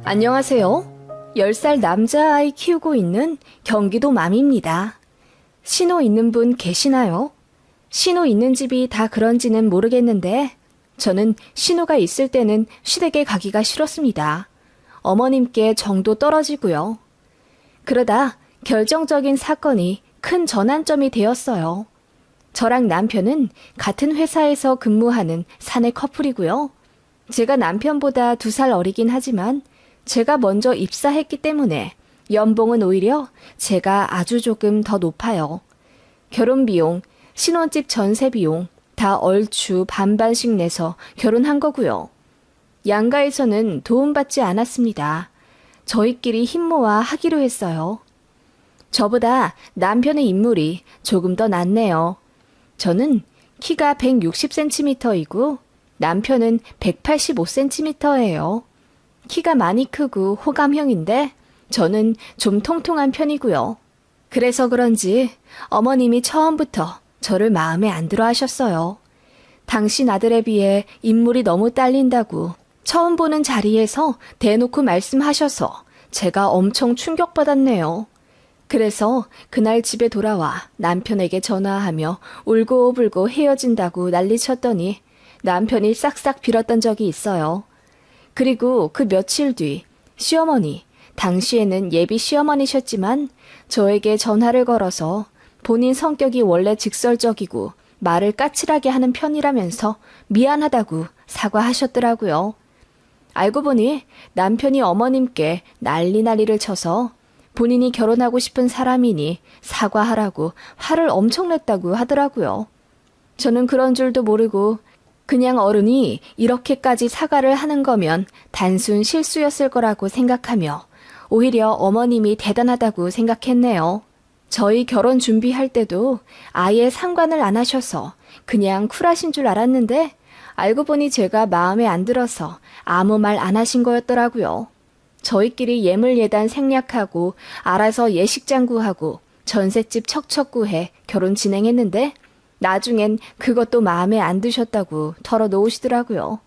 안녕하세요. 10살 남자아이 키우고 있는 경기도 맘입니다. 신호 있는 분 계시나요? 신호 있는 집이 다 그런지는 모르겠는데 저는 신호가 있을 때는 시댁에 가기가 싫었습니다. 어머님께 정도 떨어지고요. 그러다 결정적인 사건이 큰 전환점이 되었어요. 저랑 남편은 같은 회사에서 근무하는 사내 커플이고요. 제가 남편보다 2살 어리긴 하지만 제가 먼저 입사했기 때문에 연봉은 오히려 제가 아주 조금 더 높아요. 결혼비용, 신혼집 전세비용 다 얼추 반반씩 내서 결혼한 거고요. 양가에서는 도움받지 않았습니다. 저희끼리 힘 모아 하기로 했어요. 저보다 남편의 인물이 조금 더 낫네요. 저는 키가 160cm이고 남편은 185cm예요. 키가 많이 크고 호감형인데 저는 좀 통통한 편이고요. 그래서 그런지 어머님이 처음부터 저를 마음에 안 들어 하셨어요. 당신 아들에 비해 인물이 너무 딸린다고 처음 보는 자리에서 대놓고 말씀하셔서 제가 엄청 충격받았네요. 그래서 그날 집에 돌아와 남편에게 전화하며 울고불고 헤어진다고 난리쳤더니 남편이 싹싹 빌었던 적이 있어요. 그리고 그 며칠 뒤 시어머니, 당시에는 예비 시어머니셨지만 저에게 전화를 걸어서 본인 성격이 원래 직설적이고 말을 까칠하게 하는 편이라면서 미안하다고 사과하셨더라고요. 알고 보니 남편이 어머님께 난리를 쳐서 본인이 결혼하고 싶은 사람이니 사과하라고 화를 엄청 냈다고 하더라고요. 저는 그런 줄도 모르고 그냥 어른이 이렇게까지 사과를 하는 거면 단순 실수였을 거라고 생각하며 오히려 어머님이 대단하다고 생각했네요. 저희 결혼 준비할 때도 아예 상관을 안 하셔서 그냥 쿨하신 줄 알았는데 알고 보니 제가 마음에 안 들어서 아무 말 안 하신 거였더라고요. 저희끼리 예물예단 생략하고 알아서 예식장 구하고 전셋집 척척 구해 결혼 진행했는데 나중엔 그것도 마음에 안 드셨다고 털어놓으시더라고요.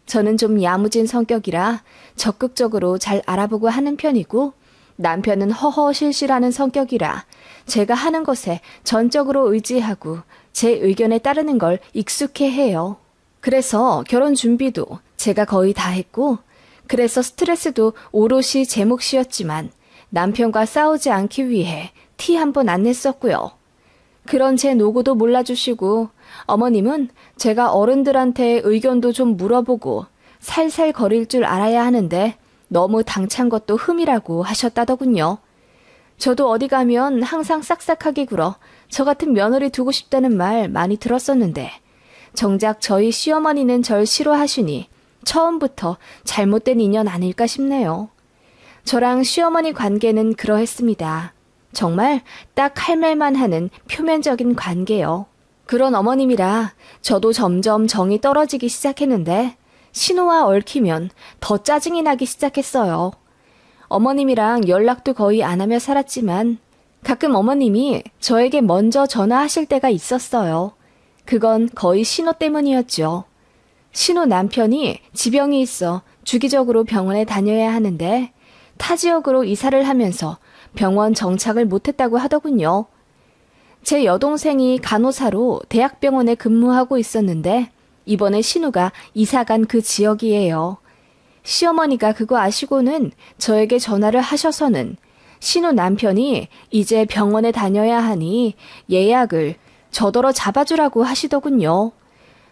저는 좀 야무진 성격이라 적극적으로 잘 알아보고 하는 편이고 남편은 허허실실하는 성격이라 제가 하는 것에 전적으로 의지하고 제 의견에 따르는 걸 익숙해해요. 그래서 결혼 준비도 제가 거의 다 했고 그래서 스트레스도 오롯이 제 몫이었지만 남편과 싸우지 않기 위해 티 한 번 안 냈었고요. 그런 제 노고도 몰라주시고 어머님은 제가 어른들한테 의견도 좀 물어보고 살살 거릴 줄 알아야 하는데 너무 당찬 것도 흠이라고 하셨다더군요. 저도 어디 가면 항상 싹싹하게 굴어 저 같은 며느리 두고 싶다는 말 많이 들었었는데 정작 저희 시어머니는 절 싫어하시니 처음부터 잘못된 인연 아닐까 싶네요. 저랑 시어머니 관계는 그러했습니다. 정말 딱 할 말만 하는 표면적인 관계요. 그런 어머님이라 저도 점점 정이 떨어지기 시작했는데 신호와 얽히면 더 짜증이 나기 시작했어요. 어머님이랑 연락도 거의 안 하며 살았지만 가끔 어머님이 저에게 먼저 전화하실 때가 있었어요. 그건 거의 신호 때문이었죠. 신호 남편이 지병이 있어 주기적으로 병원에 다녀야 하는데 타 지역으로 이사를 하면서 병원 정착을 못했다고 하더군요. 제 여동생이 간호사로 대학병원에 근무하고 있었는데 이번에 신우가 이사간 그 지역이에요. 시어머니가 그거 아시고는 저에게 전화를 하셔서는 신우 남편이 이제 병원에 다녀야 하니 예약을 저더러 잡아주라고 하시더군요.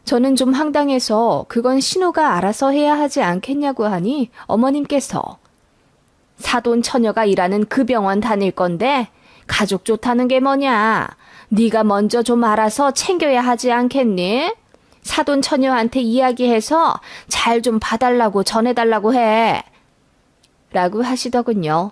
저는 좀 황당해서 그건 신우가 알아서 해야 하지 않겠냐고 하니 어머님께서 사돈 처녀가 일하는 그 병원 다닐 건데 가족 좋다는 게 뭐냐? 네가 먼저 좀 알아서 챙겨야 하지 않겠니? 사돈 처녀한테 이야기해서 잘 좀 봐달라고 전해달라고 해. 라고 하시더군요.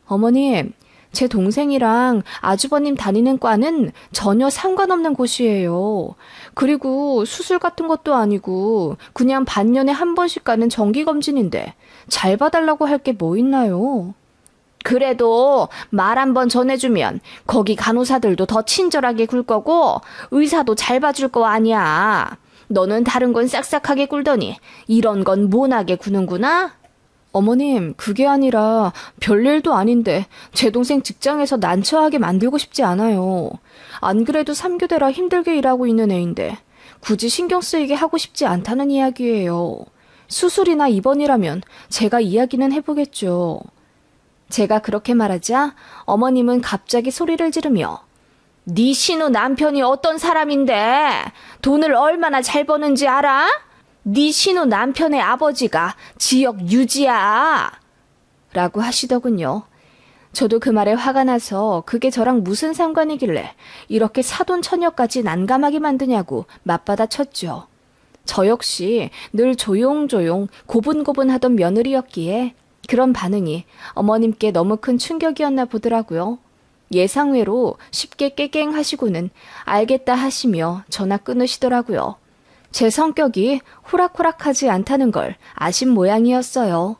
어머님, 제 동생이랑 아주버님 다니는 과는 전혀 상관없는 곳이에요. 그리고 수술 같은 것도 아니고 그냥 반년에 한 번씩 가는 정기검진인데 잘 봐달라고 할 게 뭐 있나요? 그래도 말 한 번 전해주면 거기 간호사들도 더 친절하게 굴 거고 의사도 잘 봐줄 거 아니야. 너는 다른 건 싹싹하게 굴더니 이런 건 모나게 구는구나? 어머님, 그게 아니라 별일도 아닌데 제 동생 직장에서 난처하게 만들고 싶지 않아요. 안 그래도 3교대라 힘들게 일하고 있는 애인데 굳이 신경 쓰이게 하고 싶지 않다는 이야기예요. 수술이나 입원이라면 제가 이야기는 해보겠죠. 제가 그렇게 말하자 어머님은 갑자기 소리를 지르며 네 신우 남편이 어떤 사람인데 돈을 얼마나 잘 버는지 알아? 네 신우 남편의 아버지가 지역 유지야 라고 하시더군요. 저도 그 말에 화가 나서 그게 저랑 무슨 상관이길래 이렇게 사돈처녀까지 난감하게 만드냐고 맞받아 쳤죠. 저 역시 늘 조용조용 고분고분하던 며느리였기에 그런 반응이 어머님께 너무 큰 충격이었나 보더라고요. 예상외로 쉽게 깨갱하시고는 알겠다 하시며 전화 끊으시더라고요. 제 성격이 호락호락하지 않다는 걸 아신 모양이었어요.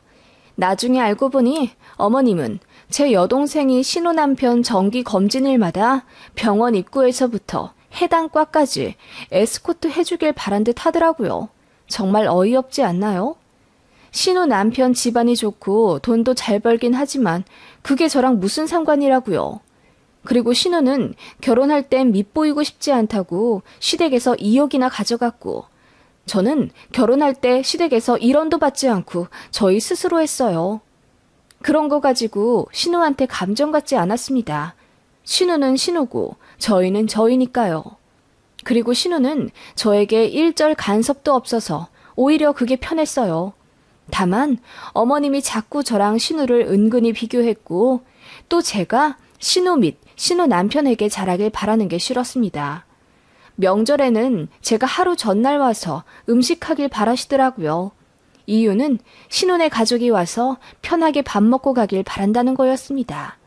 나중에 알고 보니 어머님은 제 여동생이 신우 남편 정기 검진일마다 병원 입구에서부터 해당 과까지 에스코트 해주길 바란 듯 하더라고요. 정말 어이없지 않나요? 신우 남편 집안이 좋고 돈도 잘 벌긴 하지만 그게 저랑 무슨 상관이라고요. 그리고 신우는 결혼할 땐 밉보이고 싶지 않다고 시댁에서 2억이나 가져갔고 저는 결혼할 때 시댁에서 1원도 받지 않고 저희 스스로 했어요. 그런 거 가지고 신우한테 감정 갖지 않았습니다. 신우는 신우고 저희는 저희니까요. 그리고 신우는 저에게 일절 간섭도 없어서 오히려 그게 편했어요. 다만 어머님이 자꾸 저랑 신우를 은근히 비교했고 또 제가 신우 및 신우 남편에게 잘하길 바라는 게 싫었습니다. 명절에는 제가 하루 전날 와서 음식하길 바라시더라고요. 이유는 신혼의 가족이 와서 편하게 밥 먹고 가길 바란다는 거였습니다.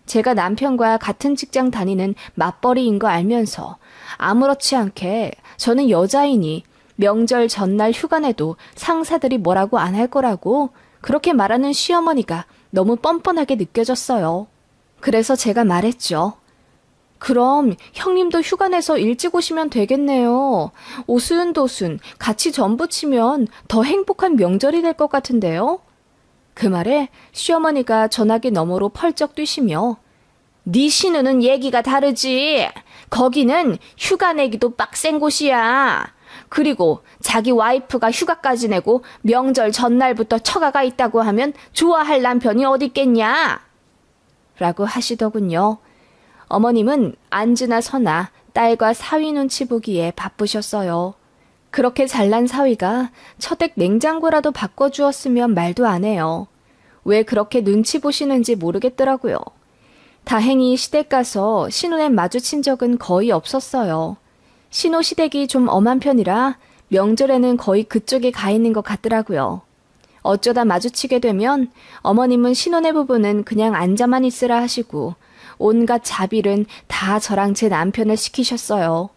제가 남편과 같은 직장 다니는 맞벌이인 거 알면서 아무렇지 않게 저는 여자이니 명절 전날 휴가 내도 상사들이 뭐라고 안 할 거라고 그렇게 말하는 시어머니가 너무 뻔뻔하게 느껴졌어요. 그래서 제가 말했죠. 그럼 형님도 휴가 내서 일찍 오시면 되겠네요. 오순도순 같이 전부 치면 더 행복한 명절이 될 것 같은데요. 그 말에 시어머니가 전화기 너머로 펄쩍 뛰시며 네 신우는 얘기가 다르지. 거기는 휴가 내기도 빡센 곳이야. 그리고 자기 와이프가 휴가까지 내고 명절 전날부터 처가가 있다고 하면 좋아할 남편이 어딨겠냐? 라고 하시더군요. 어머님은 앉으나 서나 딸과 사위 눈치 보기에 바쁘셨어요. 그렇게 잘난 사위가 처댁 냉장고라도 바꿔주었으면 말도 안 해요. 왜 그렇게 눈치 보시는지 모르겠더라고요. 다행히 시댁 가서 신우네 마주친 적은 거의 없었어요. 신우 시댁이 좀 엄한 편이라 명절에는 거의 그쪽에 가 있는 것 같더라고요. 어쩌다 마주치게 되면 어머님은 신혼의 부부는 그냥 앉아만 있으라 하시고 온갖 자비는 다 저랑 제 남편을 시키셨어요.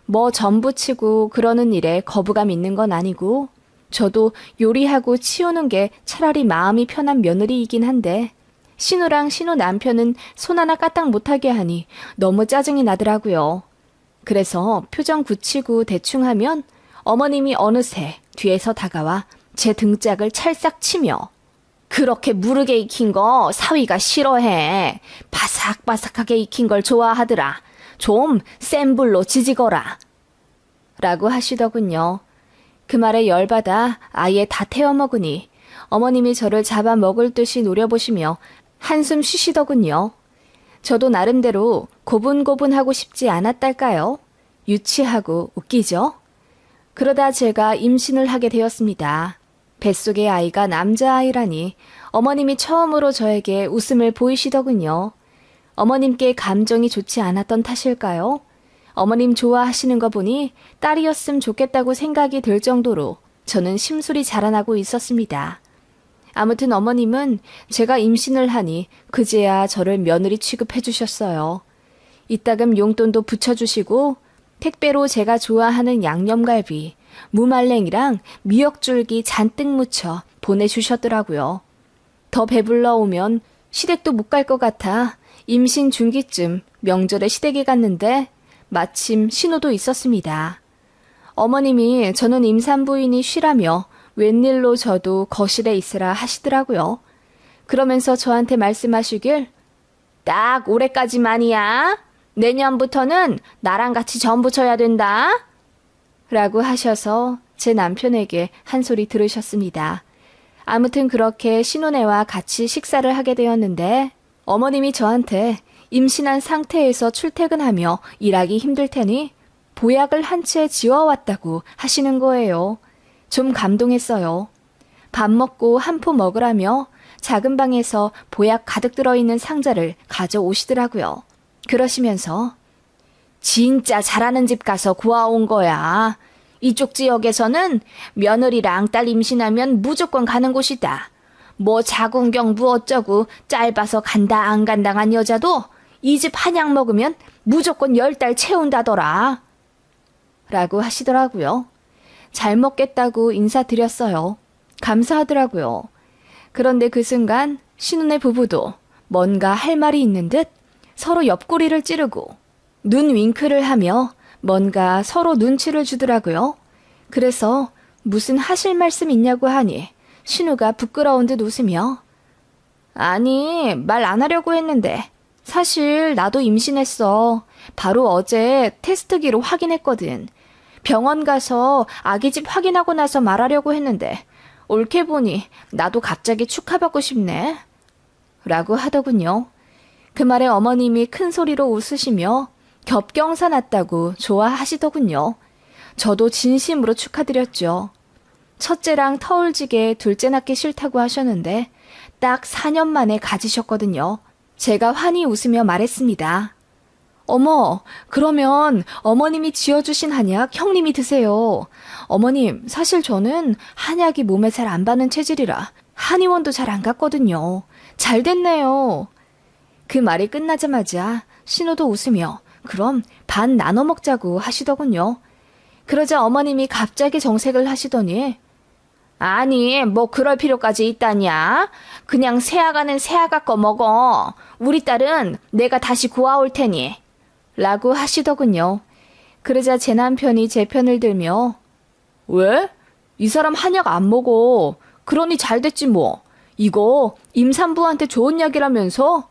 뭐 전부치고 그러는 일에 거부감 있는 건 아니고 저도 요리하고 치우는 게 차라리 마음이 편한 며느리이긴 한데 신우랑 신우 남편은 손 하나 까딱 못하게 하니 너무 짜증이 나더라고요. 그래서 표정 굳히고 대충 하면 어머님이 어느새 뒤에서 다가와 제 등짝을 찰싹 치며 그렇게 무르게 익힌 거 사위가 싫어해. 바삭바삭하게 익힌 걸 좋아하더라. 좀 센 불로 지지거라. 라고 하시더군요. 그 말에 열받아 아예 다 태워 먹으니 어머님이 저를 잡아 먹을 듯이 노려보시며 한숨 쉬시더군요. 저도 나름대로 고분고분하고 싶지 않았달까요? 유치하고 웃기죠? 그러다 제가 임신을 하게 되었습니다. 뱃속의 아이가 남자아이라니 어머님이 처음으로 저에게 웃음을 보이시더군요. 어머님께 감정이 좋지 않았던 탓일까요? 어머님 좋아하시는 거 보니 딸이었으면 좋겠다고 생각이 들 정도로 저는 심술이 자라나고 있었습니다. 아무튼 어머님은 제가 임신을 하니 그제야 저를 며느리 취급해 주셨어요. 이따금 용돈도 붙여주시고 택배로 제가 좋아하는 양념갈비, 무말랭이랑 미역줄기 잔뜩 묻혀 보내주셨더라고요. 더 배불러 오면 시댁도 못 갈 것 같아 임신 중기쯤 명절에 시댁에 갔는데 마침 신호도 있었습니다. 어머님이 저는 임산부인이 쉬라며 웬일로 저도 거실에 있으라 하시더라고요. 그러면서 저한테 말씀하시길, 딱 올해까지만이야. 내년부터는 나랑 같이 전 부쳐야 된다. 라고 하셔서 제 남편에게 한 소리 들으셨습니다. 아무튼 그렇게 신혼애와 같이 식사를 하게 되었는데 어머님이 저한테 임신한 상태에서 출퇴근하며 일하기 힘들 테니 보약을 한 채 지어왔다고 하시는 거예요. 좀 감동했어요. 밥 먹고 한 포 먹으라며 작은 방에서 보약 가득 들어있는 상자를 가져오시더라고요. 그러시면서 진짜 잘하는 집 가서 구워온 거야. 이쪽 지역에서는 며느리랑 딸 임신하면 무조건 가는 곳이다. 뭐 자궁경 뭐 어쩌고 짧아서 간다 안 간당한 여자도 이 집 한약 먹으면 무조건 10달 채운다더라. 라고 하시더라고요. 잘 먹겠다고 인사드렸어요. 감사하더라고요. 그런데 그 순간 신혼의 부부도 뭔가 할 말이 있는 듯 서로 옆구리를 찌르고 눈 윙크를 하며 뭔가 서로 눈치를 주더라고요. 그래서 무슨 하실 말씀 있냐고 하니 신우가 부끄러운 듯 웃으며 아니, 말 안 하려고 했는데 사실 나도 임신했어. 바로 어제 테스트기로 확인했거든. 병원 가서 아기집 확인하고 나서 말하려고 했는데 옳게 보니 나도 갑자기 축하받고 싶네. 라고 하더군요. 그 말에 어머님이 큰 소리로 웃으시며 겹경사 났다고 좋아하시더군요. 저도 진심으로 축하드렸죠. 첫째랑 터울지게 둘째 낳기 싫다고 하셨는데 딱 4년 만에 가지셨거든요. 제가 환히 웃으며 말했습니다. 어머, 그러면 어머님이 지어주신 한약 형님이 드세요. 어머님, 사실 저는 한약이 몸에 잘 안 받는 체질이라 한의원도 잘 안 갔거든요. 잘 됐네요. 그 말이 끝나자마자 신우도 웃으며 그럼 반 나눠 먹자고 하시더군요. 그러자 어머님이 갑자기 정색을 하시더니 아니, 뭐 그럴 필요까지 있다냐? 그냥 새아가는 새아가 거 먹어. 우리 딸은 내가 다시 구워올 테니. 라고 하시더군요. 그러자 제 남편이 제 편을 들며 왜? 이 사람 한약 안 먹어. 그러니 잘 됐지 뭐. 이거 임산부한테 좋은 약이라면서?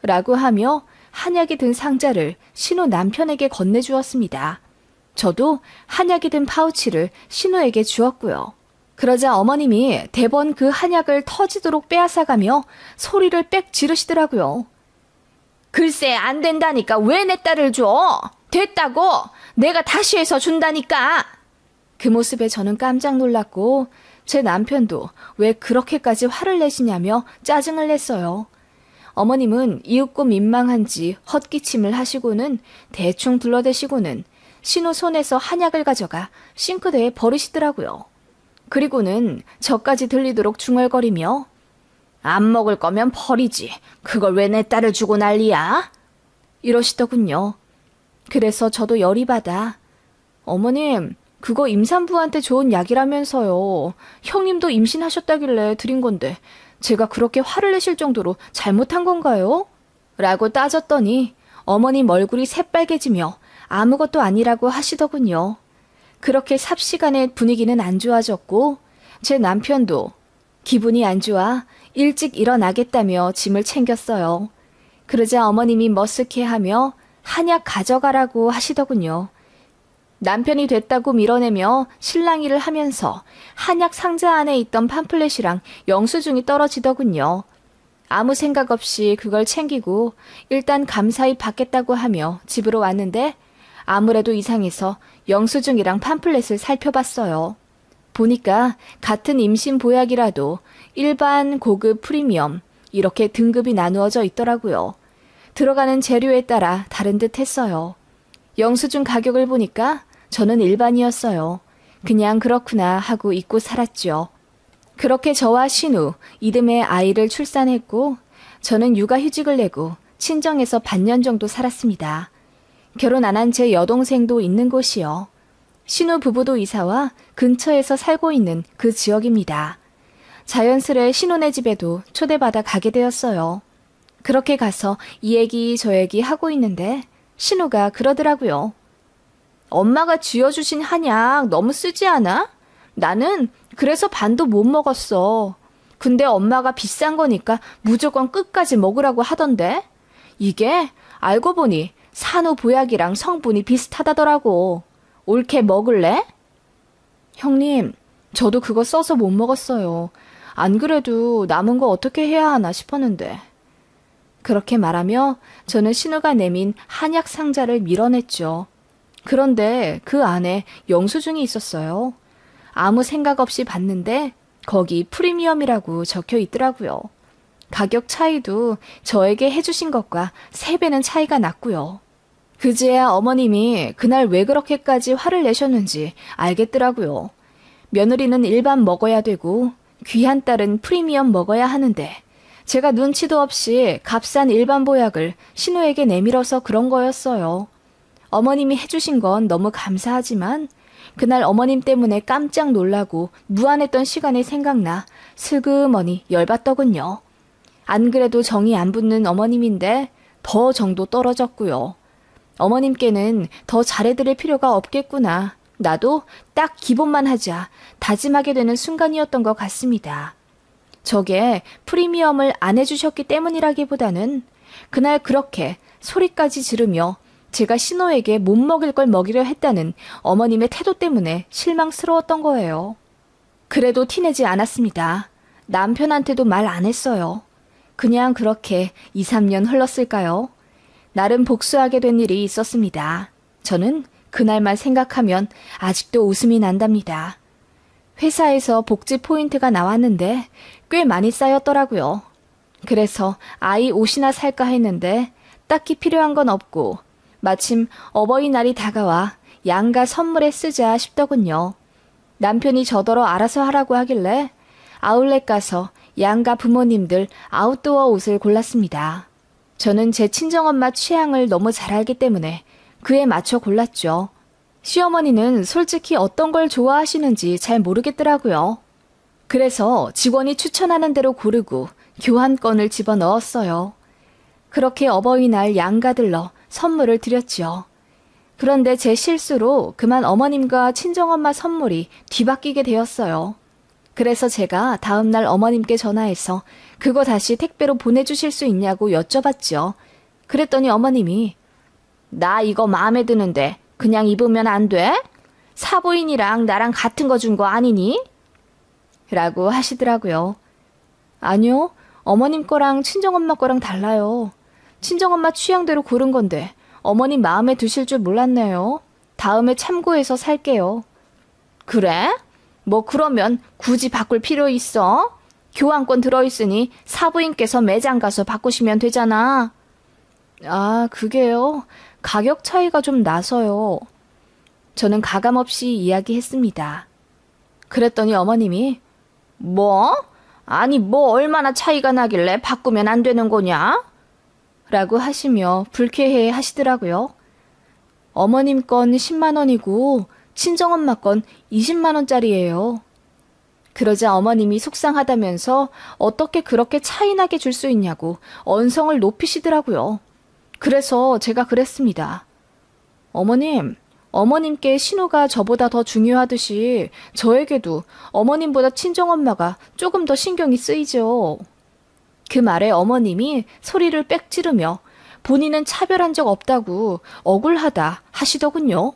라고 하며 한약이 든 상자를 신우 남편에게 건네주었습니다. 저도 한약이 든 파우치를 신우에게 주었고요. 그러자 어머님이 대번 그 한약을 터지도록 빼앗아가며 소리를 빽 지르시더라고요. 글쎄 안 된다니까 왜 내 딸을 줘? 됐다고 내가 다시 해서 준다니까. 그 모습에 저는 깜짝 놀랐고 제 남편도 왜 그렇게까지 화를 내시냐며 짜증을 냈어요. 어머님은 이윽고 민망한지 헛기침을 하시고는 대충 둘러대시고는 신우 손에서 한약을 가져가 싱크대에 버리시더라고요. 그리고는 저까지 들리도록 중얼거리며 안 먹을 거면 버리지. 그걸 왜 내 딸을 주고 난리야? 이러시더군요. 그래서 저도 열이 받아 어머님, 그거 임산부한테 좋은 약이라면서요. 형님도 임신하셨다길래 드린 건데 제가 그렇게 화를 내실 정도로 잘못한 건가요? 라고 따졌더니 어머님 얼굴이 새빨개지며 아무것도 아니라고 하시더군요. 그렇게 삽시간에 분위기는 안 좋아졌고 제 남편도 기분이 안 좋아 일찍 일어나겠다며 짐을 챙겼어요. 그러자 어머님이 머쓱해하며 한약 가져가라고 하시더군요. 남편이 됐다고 밀어내며 실랑이를 하면서 한약 상자 안에 있던 팜플렛이랑 영수증이 떨어지더군요. 아무 생각 없이 그걸 챙기고 일단 감사히 받겠다고 하며 집으로 왔는데 아무래도 이상해서 영수증이랑 팜플렛을 살펴봤어요. 보니까 같은 임신 보약이라도 일반, 고급, 프리미엄 이렇게 등급이 나누어져 있더라고요. 들어가는 재료에 따라 다른 듯 했어요. 영수증 가격을 보니까 저는 일반이었어요. 그냥 그렇구나 하고 잊고 살았죠. 그렇게 저와 신우, 이듬해 아이를 출산했고 저는 육아휴직을 내고 친정에서 반년 정도 살았습니다. 결혼 안 한 제 여동생도 있는 곳이요. 신우 부부도 이사와 근처에서 살고 있는 그 지역입니다. 자연스레 신우네 집에도 초대받아 가게 되었어요. 그렇게 가서 이 얘기 저 얘기 하고 있는데 신우가 그러더라고요. 엄마가 쥐어주신 한약 너무 쓰지 않아? 나는 그래서 반도 못 먹었어. 근데 엄마가 비싼 거니까 무조건 끝까지 먹으라고 하던데? 이게 알고 보니 산후보약이랑 성분이 비슷하다더라고. 옳게 먹을래? 형님, 저도 그거 써서 못 먹었어요. 안 그래도 남은 거 어떻게 해야 하나 싶었는데. 그렇게 말하며 저는 신우가 내민 한약 상자를 밀어냈죠. 그런데 그 안에 영수증이 있었어요. 아무 생각 없이 봤는데 거기 프리미엄이라고 적혀 있더라고요. 가격 차이도 저에게 해주신 것과 3배는 차이가 났고요. 그제야 어머님이 그날 왜 그렇게까지 화를 내셨는지 알겠더라고요. 며느리는 일반 먹어야 되고 귀한 딸은 프리미엄 먹어야 하는데 제가 눈치도 없이 값싼 일반 보약을 신우에게 내밀어서 그런 거였어요. 어머님이 해주신 건 너무 감사하지만 그날 어머님 때문에 깜짝 놀라고 무안했던 시간이 생각나 슬그머니 열받더군요. 안 그래도 정이 안 붙는 어머님인데 더 정도 떨어졌고요. 어머님께는 더 잘해드릴 필요가 없겠구나. 나도 딱 기본만 하자 다짐하게 되는 순간이었던 것 같습니다. 저게 프리미엄을 안 해주셨기 때문이라기보다는 그날 그렇게 소리까지 지르며 제가 신호에게 못 먹일 걸 먹이려 했다는 어머님의 태도 때문에 실망스러웠던 거예요. 그래도 티내지 않았습니다. 남편한테도 말 안 했어요. 그냥 그렇게 2, 3년 흘렀을까요? 나름 복수하게 된 일이 있었습니다. 저는 그날만 생각하면 아직도 웃음이 난답니다. 회사에서 복지 포인트가 나왔는데 꽤 많이 쌓였더라고요. 그래서 아이 옷이나 살까 했는데 딱히 필요한 건 없고 마침 어버이날이 다가와 양가 선물에 쓰자 싶더군요. 남편이 저더러 알아서 하라고 하길래 아울렛 가서 양가 부모님들 아웃도어 옷을 골랐습니다. 저는 제 친정엄마 취향을 너무 잘 알기 때문에 그에 맞춰 골랐죠. 시어머니는 솔직히 어떤 걸 좋아하시는지 잘 모르겠더라고요. 그래서 직원이 추천하는 대로 고르고 교환권을 집어넣었어요. 그렇게 어버이날 양가들러 선물을 드렸죠. 그런데 제 실수로 그만 어머님과 친정엄마 선물이 뒤바뀌게 되었어요. 그래서 제가 다음날 어머님께 전화해서 그거 다시 택배로 보내주실 수 있냐고 여쭤봤죠. 그랬더니 어머님이 나 이거 마음에 드는데 그냥 입으면 안 돼? 사부인이랑 나랑 같은 거 준 거 아니니? 라고 하시더라고요. 아니요, 어머님 거랑 친정엄마 거랑 달라요. 친정엄마 취향대로 고른 건데 어머님 마음에 드실 줄 몰랐네요. 다음에 참고해서 살게요. 그래? 뭐 그러면 굳이 바꿀 필요 있어? 교환권 들어있으니 사부인께서 매장 가서 바꾸시면 되잖아. 아, 그게요. 가격 차이가 좀 나서요. 저는 가감없이 이야기했습니다. 그랬더니 어머님이 뭐? 아니 뭐 얼마나 차이가 나길래 바꾸면 안 되는 거냐? 라고 하시며 불쾌해 하시더라고요. 어머님 건 10만 원이고 친정엄마 건 20만 원짜리예요. 그러자 어머님이 속상하다면서 어떻게 그렇게 차이나게 줄 수 있냐고 언성을 높이시더라고요. 그래서 제가 그랬습니다. 어머님, 어머님께 신우가 저보다 더 중요하듯이 저에게도 어머님보다 친정엄마가 조금 더 신경이 쓰이죠. 그 말에 어머님이 소리를 빽 지르며 본인은 차별한 적 없다고 억울하다 하시더군요.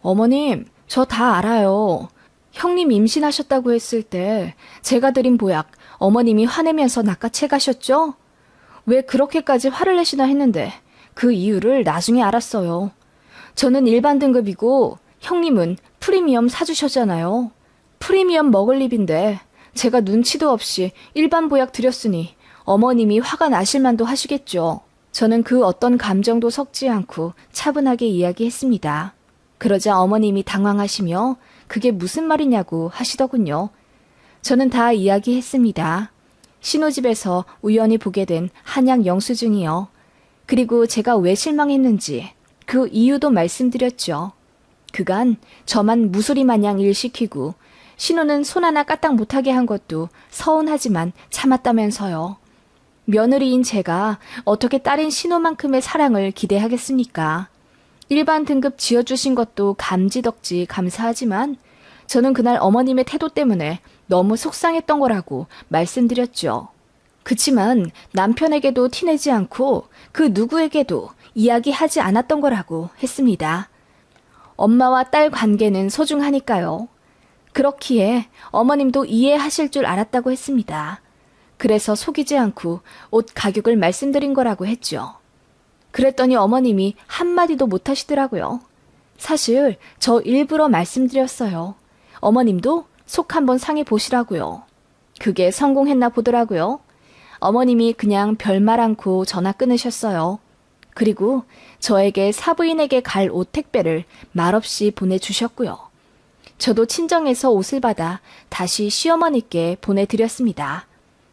어머님, 저 다 알아요. 형님 임신하셨다고 했을 때 제가 드린 보약 어머님이 화내면서 낚아채 가셨죠? 왜 그렇게까지 화를 내시나 했는데 그 이유를 나중에 알았어요. 저는 일반 등급이고 형님은 프리미엄 사주셨잖아요. 프리미엄 먹을 입인데 제가 눈치도 없이 일반 보약 드렸으니 어머님이 화가 나실 만도 하시겠죠. 저는 그 어떤 감정도 섞지 않고 차분하게 이야기했습니다. 그러자 어머님이 당황하시며 그게 무슨 말이냐고 하시더군요. 저는 다 이야기했습니다. 신우집에서 우연히 보게 된 한약 영수증이요. 그리고 제가 왜 실망했는지 그 이유도 말씀드렸죠. 그간 저만 무소리 마냥 일 시키고 신우는 손 하나 까딱 못하게 한 것도 서운하지만 참았다면서요. 며느리인 제가 어떻게 딸인 신우만큼의 사랑을 기대하겠습니까? 일반 등급 지어주신 것도 감지덕지 감사하지만 저는 그날 어머님의 태도 때문에 너무 속상했던 거라고 말씀드렸죠. 그치만 남편에게도 티내지 않고 그 누구에게도 이야기하지 않았던 거라고 했습니다. 엄마와 딸 관계는 소중하니까요. 그렇기에 어머님도 이해하실 줄 알았다고 했습니다. 그래서 속이지 않고 옷 가격을 말씀드린 거라고 했죠. 그랬더니 어머님이 한마디도 못 하시더라고요. 사실 저 일부러 말씀드렸어요. 어머님도 속 한번 상해 보시라고요. 그게 성공했나 보더라고요. 어머님이 그냥 별말 않고 전화 끊으셨어요. 그리고 저에게 사부인에게 갈 옷 택배를 말없이 보내주셨고요. 저도 친정에서 옷을 받아 다시 시어머니께 보내드렸습니다.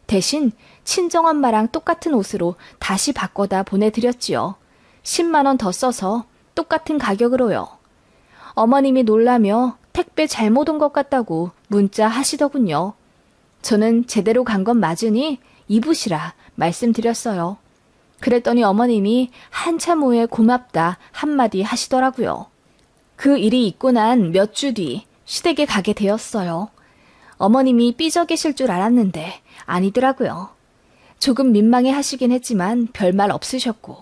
대신 친정엄마랑 똑같은 옷으로 다시 바꿔다 보내드렸지요. 10만 원 더 써서 똑같은 가격으로요. 어머님이 놀라며 택배 잘못 온 것 같다고 문자 하시더군요. 저는 제대로 간 건 맞으니 입으시라 말씀드렸어요. 그랬더니 어머님이 한참 후에 고맙다 한마디 하시더라고요. 그 일이 있고 난 몇 주 뒤 시댁에 가게 되었어요. 어머님이 삐져 계실 줄 알았는데 아니더라고요. 조금 민망해 하시긴 했지만 별말 없으셨고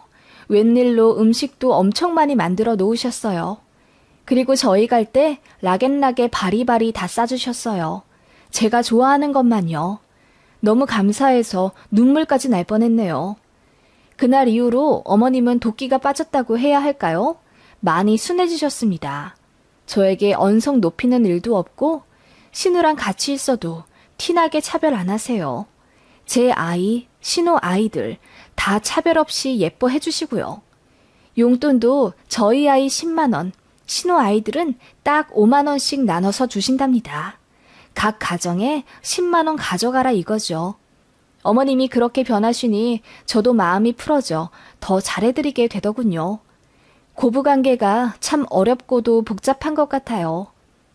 웬일로 음식도 엄청 많이 만들어 놓으셨어요. 그리고 저희 갈 때 락앤락에 바리바리 다 싸주셨어요. 제가 좋아하는 것만요. 너무 감사해서 눈물까지 날 뻔했네요. 그날 이후로 어머님은 도끼가 빠졌다고 해야 할까요? 많이 순해지셨습니다. 저에게 언성 높이는 일도 없고 신우랑 같이 있어도 티나게 차별 안 하세요. 제 아이, 신우 아이들 다 차별 없이 예뻐해 주시고요. 용돈도 저희 아이 10만 원, 신우 아이들은 딱 5만 원씩 나눠서 주신답니다. 각 가정에 10만 원 가져가라 이거죠. 어머님이 그렇게 변하시니 저도 마음이 풀어져 더 잘해드리게 되더군요. 고부관계가 참 어렵고도 복잡한 것 같아요.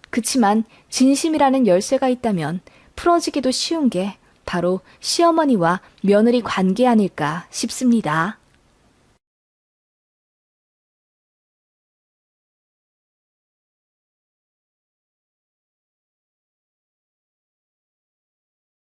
그치만 진심이라는 열쇠가 있다면 풀어지기도 쉬운 게 바로 시어머니와 며느리 관계 아닐까 싶습니다.